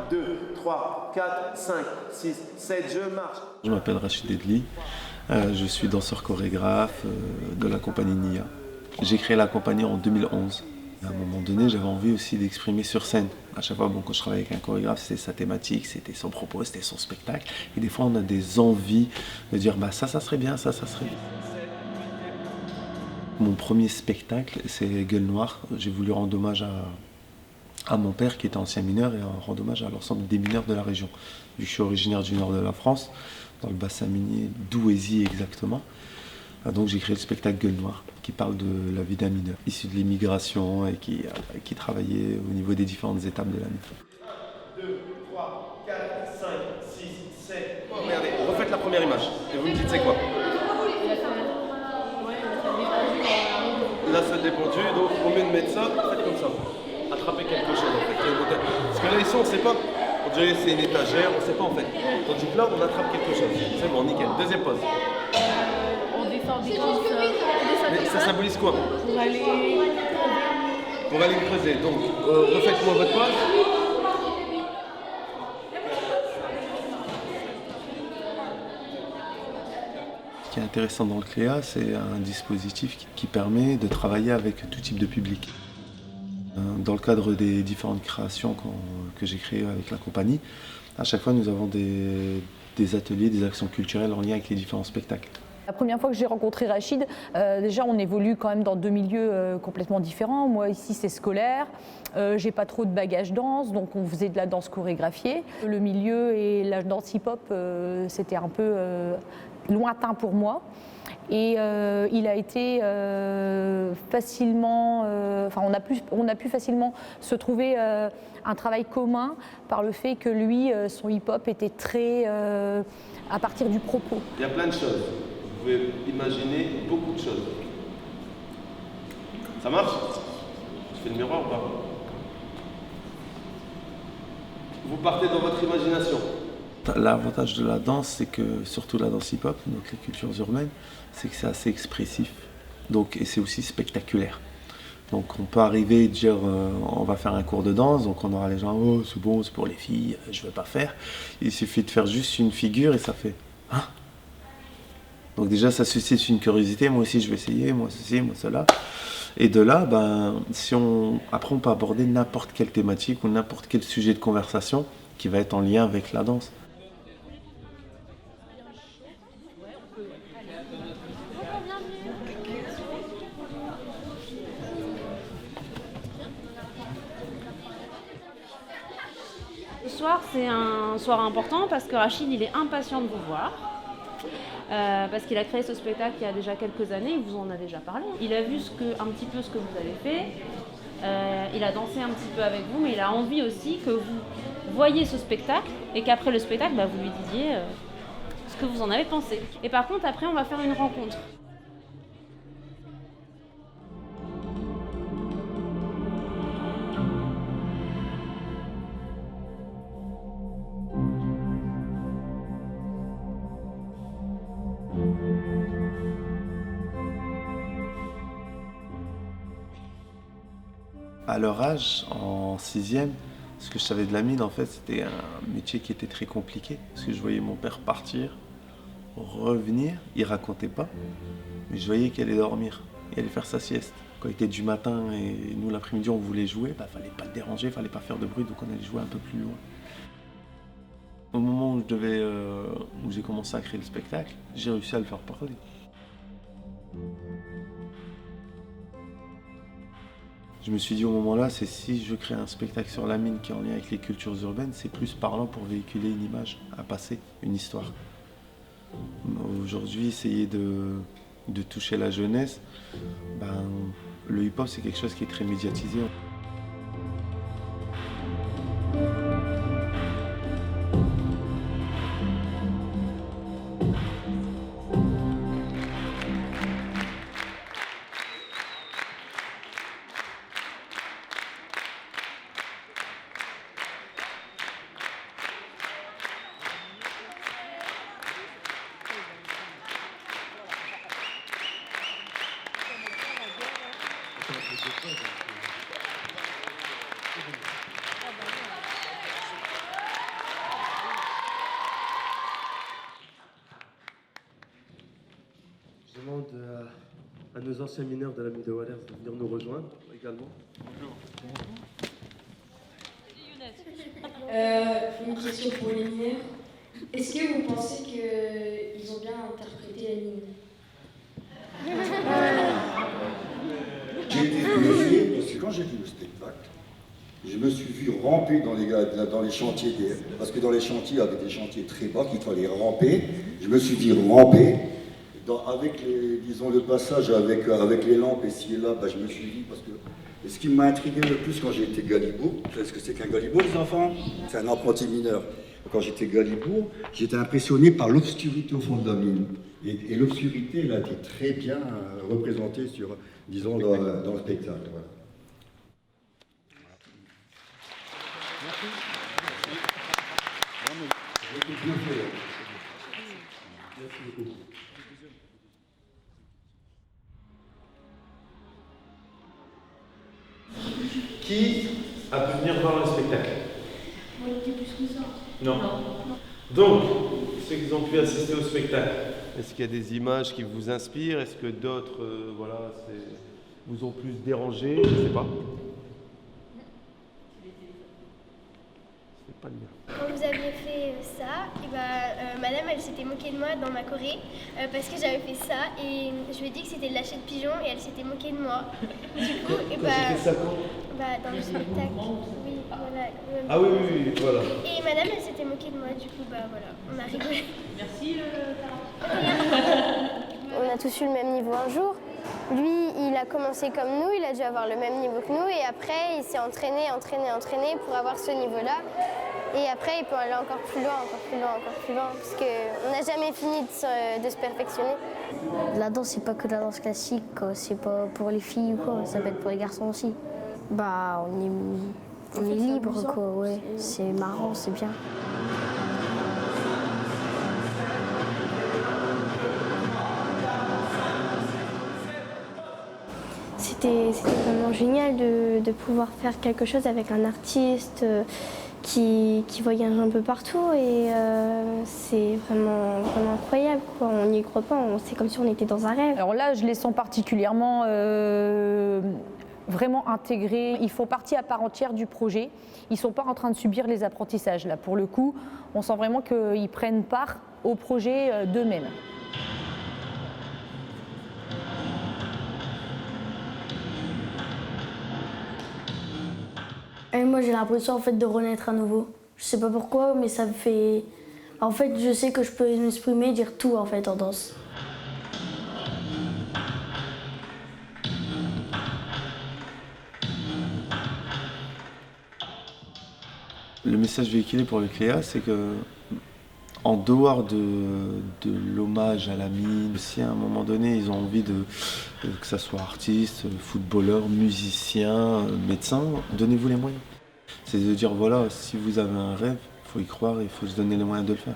2, 3, 4, 5, 6, 7, je marche. Je m'appelle Rachid Edli, je suis danseur chorégraphe de la compagnie Nia. J'ai créé la compagnie en 2011. À un moment donné, j'avais envie aussi d'exprimer sur scène. À chaque fois, quand je travaillais avec un chorégraphe, c'était sa thématique, c'était son propos, c'était son spectacle. Et des fois, on a des envies de dire ça serait bien, ça serait bien. Mon premier spectacle, c'est Gueule Noire. J'ai voulu rendre hommage à mon père qui était ancien mineur et rendre hommage à l'ensemble des mineurs de la région. Vu que je suis originaire du nord de la France, dans le bassin minier d'Ouézy exactement. Donc j'ai créé le spectacle Gueule Noire qui parle de la vie d'un mineur issu de l'immigration et qui travaillait au niveau des différentes étapes de la vie. 2, 3, 4, 5, 6, 7. Oh, regardez, refaites la première image et vous me dites c'est quoi. La seule dépendue, donc au mieux de mettre ça, faites comme ça. Attrapez quelque chose en fait. Parce que là ici on ne sait pas. On dirait que c'est une étagère, on ne sait pas en fait. Tandis que là on attrape quelque chose. C'est bon, nickel. Deuxième pose. On descend des choses. Mais ça symbolise quoi? Pour aller creuser. Donc refaites-moi votre pose. Ce qui est intéressant dans le CREA, c'est un dispositif qui permet de travailler avec tout type de public. Dans le cadre des différentes créations que j'ai créées avec la compagnie, à chaque fois nous avons des ateliers, des actions culturelles en lien avec les différents spectacles. La première fois que j'ai rencontré Rachid, déjà on évolue quand même dans deux milieux complètement différents. Moi ici c'est scolaire, j'ai pas trop de bagage danse, donc on faisait de la danse chorégraphiée. Le milieu et la danse hip-hop, c'était un peu lointain pour moi. Et il a été facilement, on a pu facilement se trouver un travail commun par le fait que lui, son hip-hop était très à partir du propos. Il y a plein de choses. Vous pouvez imaginer beaucoup de choses. Ça marche? Je fais le miroir ou pas? Vous partez dans votre imagination. L'avantage de la danse, c'est que, surtout la danse hip-hop, donc les cultures urbaines, c'est que c'est assez expressif. Et c'est aussi spectaculaire. Donc on peut arriver et dire on va faire un cours de danse, donc on aura les gens, oh c'est bon, c'est pour les filles, je ne veux pas faire. Il suffit de faire juste une figure et ça fait hein? Donc déjà ça suscite une curiosité, moi aussi je vais essayer, moi ceci, moi cela. Et de là, après on peut aborder n'importe quelle thématique ou n'importe quel sujet de conversation qui va être en lien avec la danse. Ce soir, c'est un soir important parce que Rachid, il est impatient de vous voir. Parce qu'il a créé ce spectacle il y a déjà quelques années, il vous en a déjà parlé. Il a vu un petit peu ce que vous avez fait, il a dansé un petit peu avec vous, mais il a envie aussi que vous voyiez ce spectacle et qu'après le spectacle, vous lui disiez ce que vous en avez pensé. Et par contre, après, on va faire une rencontre. À leur âge, en 6e, ce que je savais de la mine, en fait, c'était un métier qui était très compliqué. Parce que je voyais mon père partir, revenir, il racontait pas, mais je voyais qu'il allait dormir, il allait faire sa sieste. Quand il était du matin et nous l'après-midi on voulait jouer, fallait pas le déranger, fallait pas faire de bruit, donc on allait jouer un peu plus loin. Au moment où j'ai commencé à créer le spectacle, j'ai réussi à le faire parler. Je me suis dit au moment-là, c'est si je crée un spectacle sur la mine qui est en lien avec les cultures urbaines, c'est plus parlant pour véhiculer une image à passer, une histoire. Aujourd'hui, essayer de toucher la jeunesse, le hip-hop c'est quelque chose qui est très médiatisé. Je demande à nos anciens mineurs de la mine de Wallers de venir nous rejoindre également. Une question pour les mineurs. Est-ce que vous pensez qu'ils ont bien interprété la ligne? J'ai été bluffé parce que quand j'ai vu le spectacle, je me suis vu ramper dans les chantiers, parce que dans les chantiers, il y avait des chantiers très bas qu'il fallait ramper. Je me suis vu ramper. Avec le passage avec les lampes ici et là, je me suis dit, parce que et ce qui m'a intrigué le plus quand j'ai été Galibourg, vous savez ce que c'est qu'un Galibourg, les enfants? C'est un apprenti mineur. Quand j'étais Galibourg, j'étais impressionné par l'obscurité au fond de la mine. Et l'obscurité, elle a été très bien représentée disons, dans le spectacle. Voilà. Merci beaucoup. Qui a pu venir voir le spectacle? Moi, il était plus que ça. Non. Donc, ceux qui ont pu assister au spectacle, est-ce qu'il y a des images qui vous inspirent? Est-ce que d'autres vous ont plus dérangé? Je ne sais pas. C'est pas le mien. Quand vous aviez fait ça, madame elle s'était moquée de moi dans ma choré parce que j'avais fait ça et je lui ai dit que c'était le lâcher de pigeon et elle s'était moquée de moi. Du coup, ça quand? Dans le spectacle. Oui, voilà. Ah oui, voilà. Et madame elle s'était moquée de moi, du coup voilà, on a rigolé. Merci, On a tous eu le même niveau un jour. Lui, il a commencé comme nous, il a dû avoir le même niveau que nous et après il s'est entraîné pour avoir ce niveau-là. Et après, il peut aller encore plus loin, parce qu'on n'a jamais fini de se perfectionner. La danse, c'est pas que la danse classique, quoi. C'est pas pour les filles ou quoi, ça peut être pour les garçons aussi. On est libre, quoi, ouais. C'est marrant, c'est bien. C'était vraiment génial de pouvoir faire quelque chose avec un artiste qui voyage un peu partout et c'est vraiment incroyable, quoi. On n'y croit pas, c'est comme si on était dans un rêve. Alors là, je les sens particulièrement vraiment intégrés. Ils font partie à part entière du projet. Ils ne sont pas en train de subir les apprentissages. Là, pour le coup, on sent vraiment qu'ils prennent part au projet d'eux-mêmes. Et moi, j'ai l'impression en fait de renaître à nouveau. Je sais pas pourquoi, mais ça me fait. En fait, je sais que je peux m'exprimer, dire tout en fait en danse. Le message véhiculé pour le CLEA, c'est que, en dehors de l'hommage à la mine, si à un moment donné ils ont envie que ça soit artiste, footballeur, musicien, médecin, donnez-vous les moyens. C'est de dire voilà, si vous avez un rêve, il faut y croire et il faut se donner les moyens de le faire.